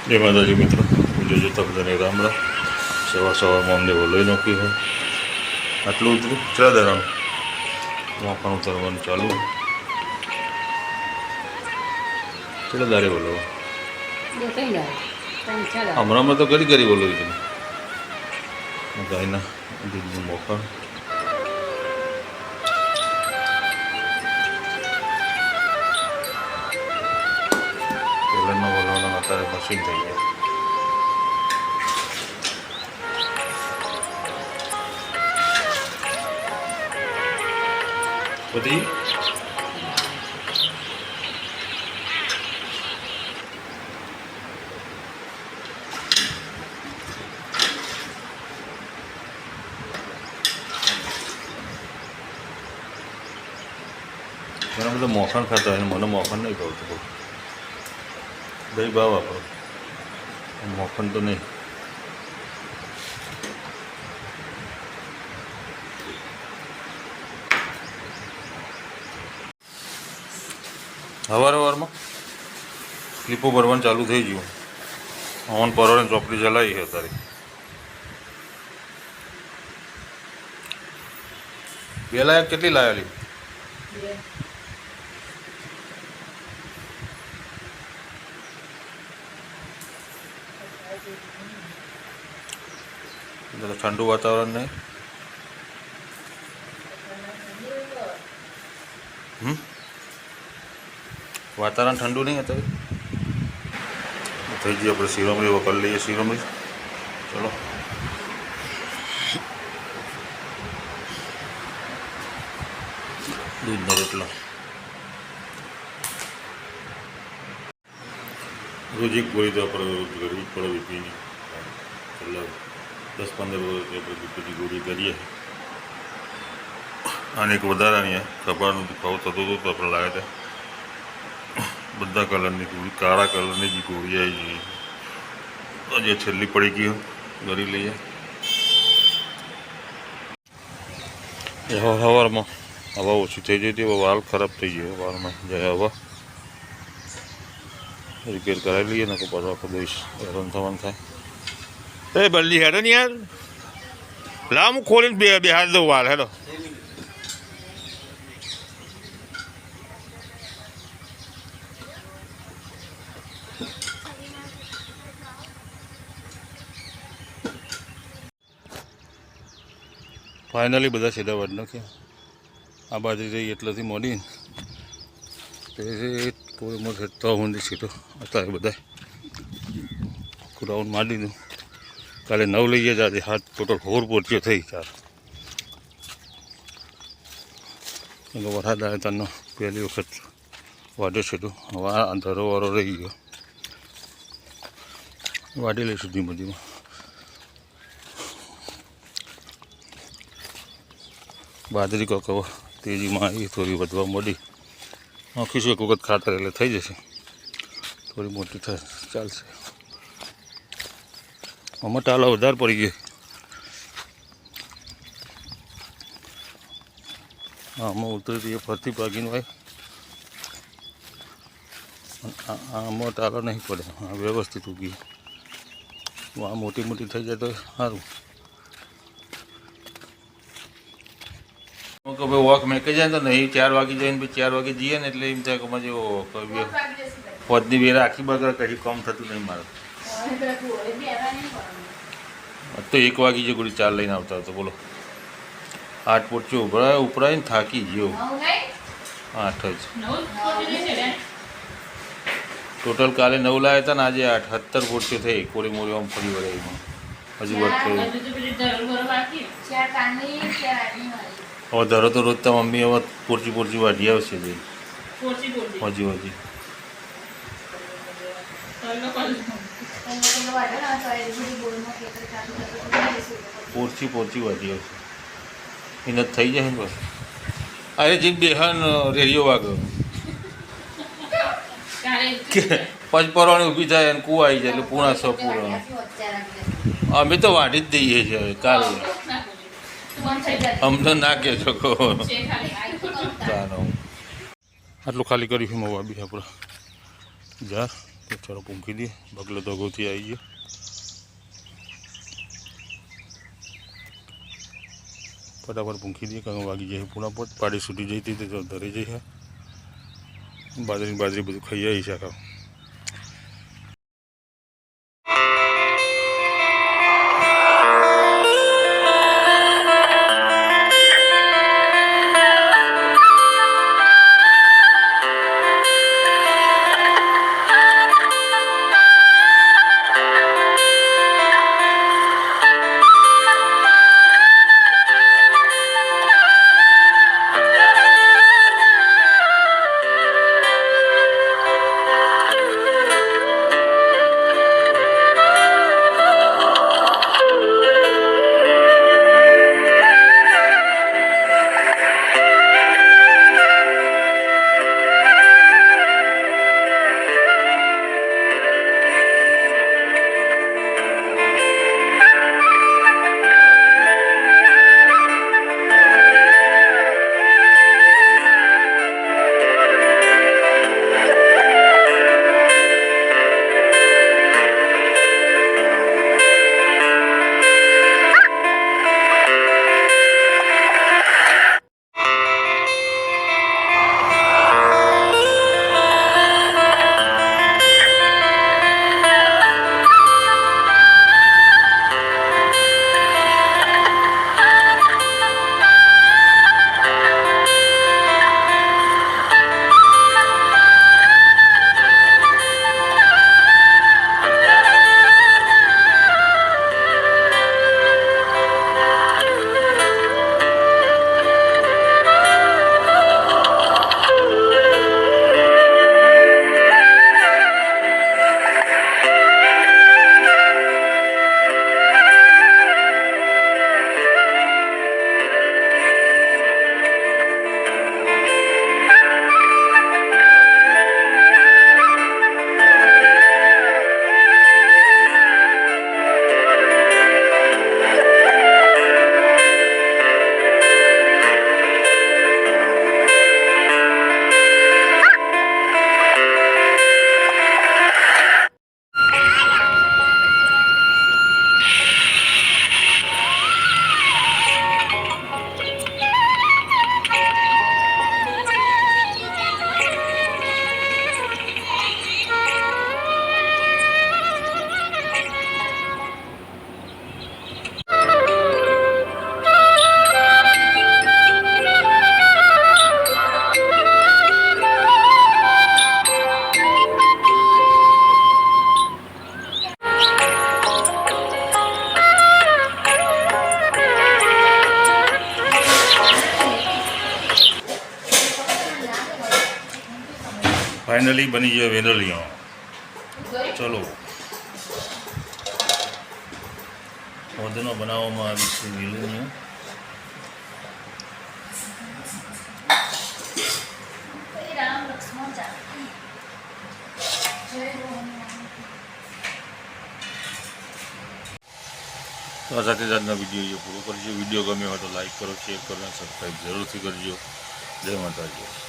જય માતાજી મિત્રો, પૂજા જોતા બધાને રામ રામ. સવારમાં અમને વલોઈ નોકી હોય આટલું ઉતર્યું ચલા દરામ મોખાણ ઉતરવાનું ચાલુ ચલા દારે બોલો હમણાં તો કરી બોલો તમે ગાયના દૂધનું મોખાણ પહેલાંનો બોલવાનો અત્યારે મશીન થઈ ગયા. બધી ઘણા બધા મોખણ ખાતા હોય મને મોખણ નહીં ભાવતું બહુ. દહીં ભાવ આપણો મોખણ તો નહીં. સવારમાં સ્લીપો ભરવાનું ચાલુ થઈ ગયું. હવન પરવાની ચોપડી ચલાવી છે અત્યારે. પહેલાં કેટલી લાવેલી? ઠંડુ વાતાવરણ નહીં. વાતાવરણ ઠંડુ નહીં અત્યારે. થઈ ગઈ આપણે શિરોમણી કરી લઈએ. શિરોમણી ચલો દૂધનો રોટલો રોજ એક ગોળી તો આપણે કરવી જ પડે બીપીની. છેલ્લા 10-15 વર્ષથી આપણે બીપીની ગોળી કરીએ. આને એક વધારાની ખભાનો દુખાવો થતો હતો તો આપણે લાવ્યા હતા બધા કલરની ગોળી. કાળા કલરની જ ગોળી આવી ગઈ. જે છેલ્લી પડી ગઈ કરી લઈએ. સવારમાં હવા ઓછી થઈ જતી. હવે વાલ ખરાબ થઈ ગયો. વાલમાં જાય હવા રિપેર કરાવી લઈએ ને તો પાછો આખો દિવસ હેરાન થવાનું થાય. એ બલ્લી હેડો ને યાર. લાવ હું ખોલીને બે હાથ દઉં વાલ. હેડો ફાઇનલી બધા સીધા વાડ નાખ્યા. આ બાજુ જઈ એટલાથી મોડી તે પૂરી મોટી તો ઊંધી સીધો અત્યારે બધા રાઉન્ડ મારી દીધું. કાલે 9 લઈએ જ આજે 7 ટોટલ 4 પોચીઓ થઈ. 4 વરસાદ આવે તારનો પહેલી વખત વાડે સીધું. હવે આ અંધારો વારો રહી ગયો. વાડી લઈશું ધીમે ધીમે. બાજરી કોક હવે તેજીમાં આવી થોડી વધવા મોડી નાખીશું એક વખત ખાતર એટલે થઈ જશે. થોડી મોટી થાય ચાલશે. આમાં ટાલા વધારે પડી ગઈ. આમાં ઉતરી એ ફરતી ભાગીને હોય. આમાં ટાલો નહીં પડે. આ વ્યવસ્થિત ઉગી. આ મોટી મોટી થઈ જાય તો સારું. કે ભાઈ વોક મેકે જાય તો નહીં 4 વાગે જઈને ભાઈ 4 વાગે જઈએ ને એટલે એમ થાય કે મજે પોતની વેરા આખી બગર કઈ કામ થતું નહીં મારે. તો 1 વાગે જે ગોળી 4 લઈને આવતા હતો બોલો. 8 પોચો ઉપરાઈને થાકી ગયો. 8 જ ટોટલ. કાલે 9 લાવ્યા હતા ને આજે 8. 17 પોચો થઈ. કોળી મોરી આમ ફરી વળે એમાં હજુ વધતો. હવે ધરો તો રોજ તો મમ્મી હવે પોરચી વાઢી આવશે જઈ હજી પોરચી વાઢી આવશે. એને થઈ જાય ને બસ. અરે જે બેહન રેડિયો વાગ્યો પછી પરવાની ઊભી થાય અને કુવા આવી જાય એટલે પૂણા 100 પૂરા. અમે તો વાઢી જ દઈએ છીએ હવે. કાલે અમને ના કહેજો કહો. આટલું ખાલી કર્યું છે મવા બી આપણે જાર. તો ચાલો પૂંખી દઈએ. બગલો તો અગાઉથી આવી ગયો. ફટાફટ પૂંખી દઈએ કારણ વાગી જાય પૂણા પોત. પાડી છૂટી જઈ હતી તો ધરી જઈ છે. બાજરી બધું ખાઈ આવી છે આખા. ફાઇનલી બની ગયો વેરલિયો. ચલો વધનો બનાવવામાં આવી છે વેરલિયો. તો આ સાથે આજના વિડીયો પૂરો કરજો. વિડીયો ગમ્યો હોય તો લાઈક કરો, શેર કરો અને સબસ્ક્રાઈબ જરૂરથી કરજો. જય માતાજી.